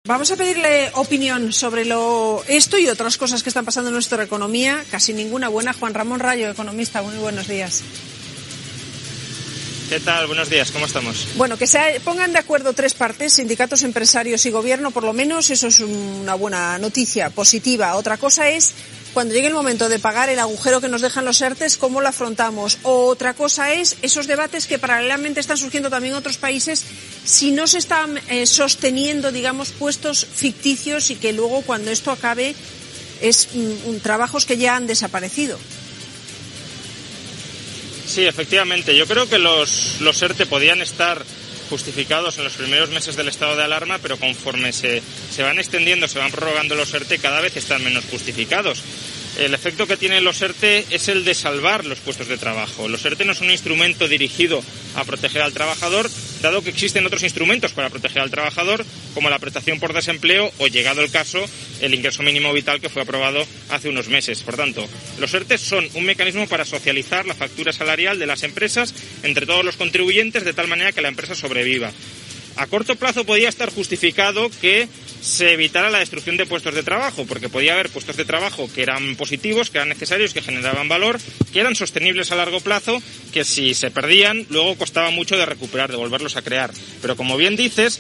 Vamos a pedirle opinión sobre esto y otras cosas que están pasando en nuestra economía, casi ninguna buena. Juan Ramón Rayo, economista, muy buenos días. ¿Qué tal? Buenos días, ¿cómo estamos? Bueno, que se pongan de acuerdo tres partes, sindicatos, empresarios y gobierno, por lo menos eso es una buena noticia, positiva. Otra cosa es, cuando llegue el momento de pagar el agujero que nos dejan los ERTEs, ¿cómo lo afrontamos? Otra cosa es esos debates que paralelamente están surgiendo también en otros países, si no se están sosteniendo, digamos, puestos ficticios y que luego cuando esto acabe es trabajos que ya han desaparecido. Sí, efectivamente. Yo creo que los ERTE podían estar justificados en los primeros meses del estado de alarma, pero conforme se van extendiendo, se van prorrogando los ERTE, cada vez están menos justificados. El efecto que tienen los ERTE es el de salvar los puestos de trabajo. Los ERTE no son un instrumento dirigido a proteger al trabajador, dado que existen otros instrumentos para proteger al trabajador, como la prestación por desempleo o, llegado el caso, el ingreso mínimo vital que fue aprobado hace unos meses. Por tanto, los ERTE son un mecanismo para socializar la factura salarial de las empresas entre todos los contribuyentes de tal manera que la empresa sobreviva. A corto plazo podía estar justificado que se evitara la destrucción de puestos de trabajo, porque podía haber puestos de trabajo que eran positivos, que eran necesarios, que generaban valor, que eran sostenibles a largo plazo, que si se perdían luego costaba mucho de recuperar, de volverlos a crear. Pero como bien dices,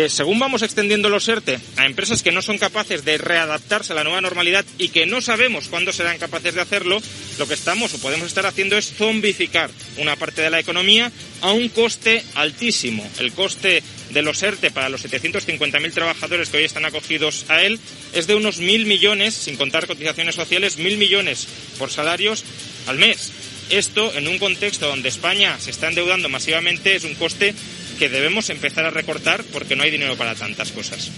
según vamos extendiendo los ERTE a empresas que no son capaces de readaptarse a la nueva normalidad y que no sabemos cuándo serán capaces de hacerlo, lo que estamos o podemos estar haciendo es zombificar una parte de la economía a un coste altísimo. El coste de los ERTE para los 750.000 trabajadores que hoy están acogidos a él es de unos 1.000 millones, sin contar cotizaciones sociales, 1.000 millones por salarios al mes. Esto, en un contexto donde España se está endeudando masivamente, es un coste que debemos empezar a recortar porque no hay dinero para tantas cosas.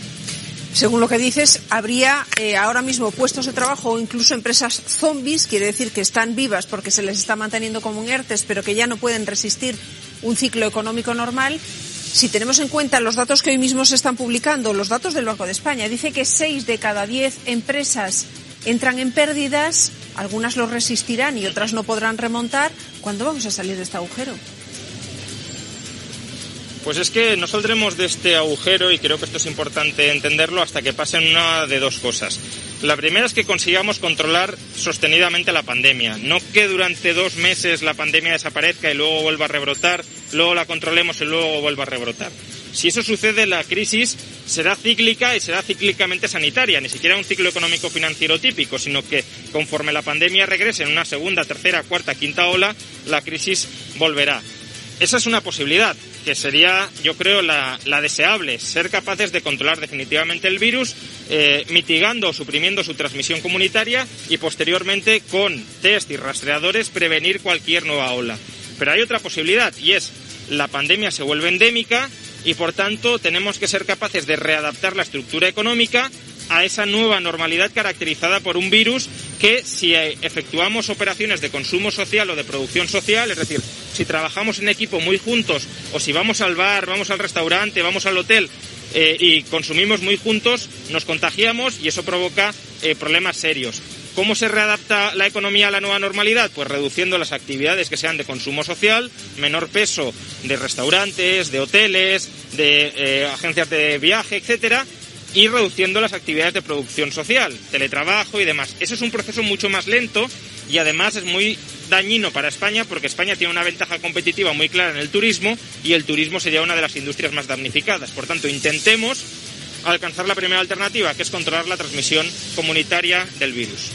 Según lo que dices, habría ahora mismo puestos de trabajo o incluso empresas zombies, quiere decir que están vivas porque se les está manteniendo como un ERTES, pero que ya no pueden resistir un ciclo económico normal. Si tenemos en cuenta los datos que hoy mismo se están publicando, los datos del Banco de España, dice que 6 de cada 10 empresas entran en pérdidas, algunas lo resistirán y otras no podrán remontar. ¿Cuándo vamos a salir de este agujero? Pues es que no saldremos de este agujero, y creo que esto es importante entenderlo, hasta que pasen una de dos cosas. La primera es que consigamos controlar sostenidamente la pandemia, no que durante 2 meses la pandemia desaparezca y luego vuelva a rebrotar, luego la controlemos y luego vuelva a rebrotar. Si eso sucede, la crisis será cíclica y será cíclicamente sanitaria, ni siquiera un ciclo económico-financiero típico, sino que conforme la pandemia regrese en una segunda, tercera, cuarta, quinta ola, la crisis volverá. Esa es una posibilidad, que sería, yo creo, la deseable, ser capaces de controlar definitivamente el virus, mitigando o suprimiendo su transmisión comunitaria y posteriormente con test y rastreadores prevenir cualquier nueva ola. Pero hay otra posibilidad, y es la pandemia se vuelve endémica y por tanto tenemos que ser capaces de readaptar la estructura económica a esa nueva normalidad caracterizada por un virus que, si efectuamos operaciones de consumo social o de producción social, es decir, si trabajamos en equipo muy juntos o si vamos al bar, vamos al restaurante, vamos al hotel y consumimos muy juntos, nos contagiamos y eso provoca problemas serios. ¿Cómo se readapta la economía a la nueva normalidad? Pues reduciendo las actividades que sean de consumo social, menor peso de restaurantes, de hoteles, de agencias de viaje, etcétera, y reduciendo las actividades de producción social, teletrabajo y demás. Eso es un proceso mucho más lento y además es muy dañino para España porque España tiene una ventaja competitiva muy clara en el turismo y el turismo sería una de las industrias más damnificadas. Por tanto, intentemos alcanzar la primera alternativa, que es controlar la transmisión comunitaria del virus.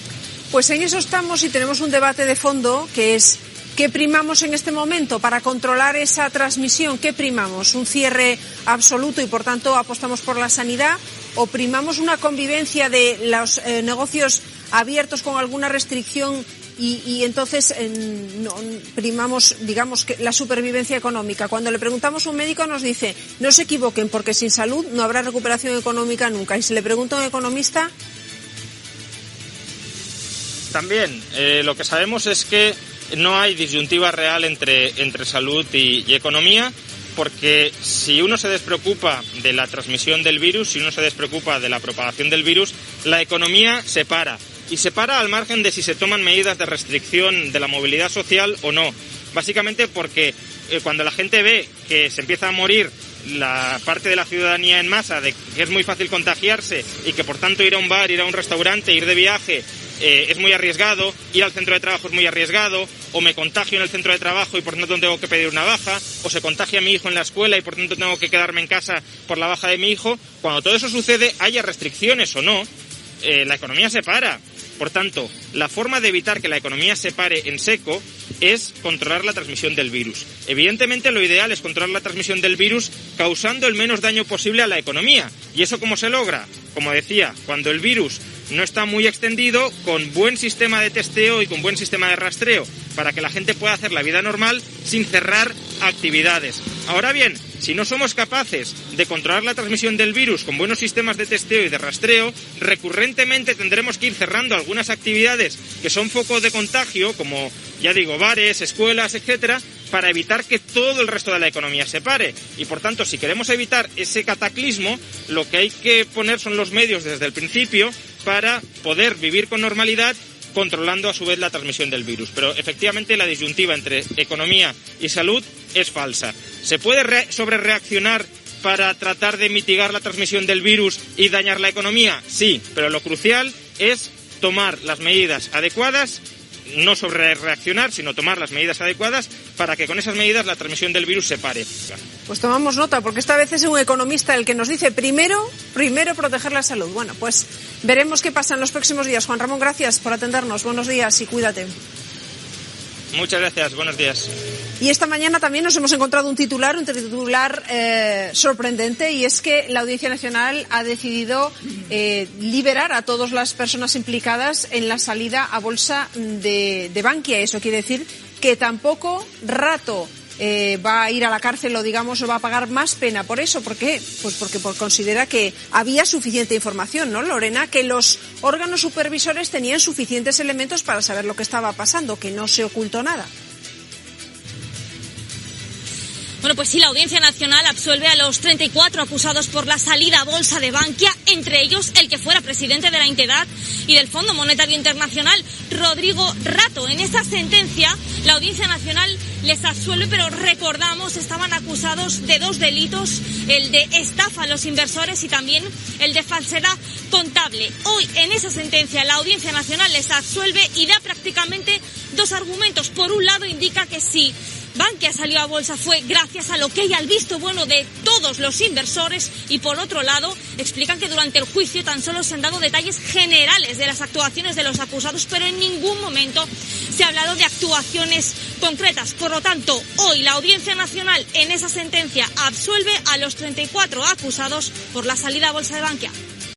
Pues en eso estamos y tenemos un debate de fondo que es: ¿qué primamos en este momento para controlar esa transmisión? ¿Qué primamos? ¿Un cierre absoluto y por tanto apostamos por la sanidad? ¿O primamos una convivencia de los negocios abiertos con alguna restricción y entonces primamos, digamos, que la supervivencia económica? Cuando le preguntamos a un médico nos dice: no se equivoquen porque sin salud no habrá recuperación económica nunca. Y si le pregunta a un economista... También, lo que sabemos es que no hay disyuntiva real entre salud y economía, porque si uno se despreocupa de la transmisión del virus, si uno se despreocupa de la propagación del virus, la economía se para. Y se para al margen de si se toman medidas de restricción de la movilidad social o no. Básicamente porque cuando la gente ve que se empieza a morir la parte de la ciudadanía en masa de que es muy fácil contagiarse y que por tanto ir a un bar, ir a un restaurante, ir de viaje es muy arriesgado, ir al centro de trabajo es muy arriesgado, o me contagio en el centro de trabajo y por tanto tengo que pedir una baja, o se contagia mi hijo en la escuela y por tanto tengo que quedarme en casa por la baja de mi hijo. Cuando todo eso sucede, haya restricciones o no, la economía se para. Por tanto, la forma de evitar que la economía se pare en seco es controlar la transmisión del virus. Evidentemente, lo ideal es controlar la transmisión del virus causando el menos daño posible a la economía. ¿Y eso cómo se logra? Como decía, cuando el virus no está muy extendido, con buen sistema de testeo y con buen sistema de rastreo, para que la gente pueda hacer la vida normal sin cerrar actividades. Ahora bien, si no somos capaces de controlar la transmisión del virus con buenos sistemas de testeo y de rastreo, recurrentemente tendremos que ir cerrando algunas actividades que son focos de contagio, como, ya digo, bares, escuelas, etcétera, para evitar que todo el resto de la economía se pare. Y por tanto, si queremos evitar ese cataclismo, lo que hay que poner son los medios desde el principio para poder vivir con normalidad, controlando a su vez la transmisión del virus. Pero efectivamente la disyuntiva entre economía y salud es falsa. ¿Se puede sobrereaccionar para tratar de mitigar la transmisión del virus y dañar la economía? Sí, pero lo crucial es tomar las medidas adecuadas, no sobrereaccionar, sino tomar las medidas adecuadas para que con esas medidas la transmisión del virus se pare. Pues tomamos nota, porque esta vez es un economista el que nos dice primero proteger la salud. Bueno, pues veremos qué pasa en los próximos días. Juan Ramón, gracias por atendernos. Buenos días y cuídate. Muchas gracias, buenos días. Y esta mañana también nos hemos encontrado un titular sorprendente, y es que la Audiencia Nacional ha decidido liberar a todas las personas implicadas en la salida a bolsa de Bankia. Eso quiere decir que tampoco Rato va a ir a la cárcel o va a pagar más pena por eso. ¿Por qué? Pues porque considera que había suficiente información, ¿no, Lorena? Que los órganos supervisores tenían suficientes elementos para saber lo que estaba pasando, que no se ocultó nada. Bueno, pues sí, la Audiencia Nacional absuelve a los 34 acusados por la salida a bolsa de Bankia, entre ellos el que fuera presidente de la entidad y del Fondo Monetario Internacional, Rodrigo Rato. En esta sentencia, la Audiencia Nacional les absuelve, pero recordamos, estaban acusados de 2 delitos, el de estafa a los inversores y también el de falsedad contable. Hoy, en esa sentencia, la Audiencia Nacional les absuelve y da prácticamente 2 argumentos. Por un lado, indica que sí, Bankia salió a bolsa fue gracias a lo que hay al visto bueno de todos los inversores, y por otro lado explican que durante el juicio tan solo se han dado detalles generales de las actuaciones de los acusados, pero en ningún momento se ha hablado de actuaciones concretas. Por lo tanto, hoy la Audiencia Nacional en esa sentencia absuelve a los 34 acusados por la salida a bolsa de Bankia.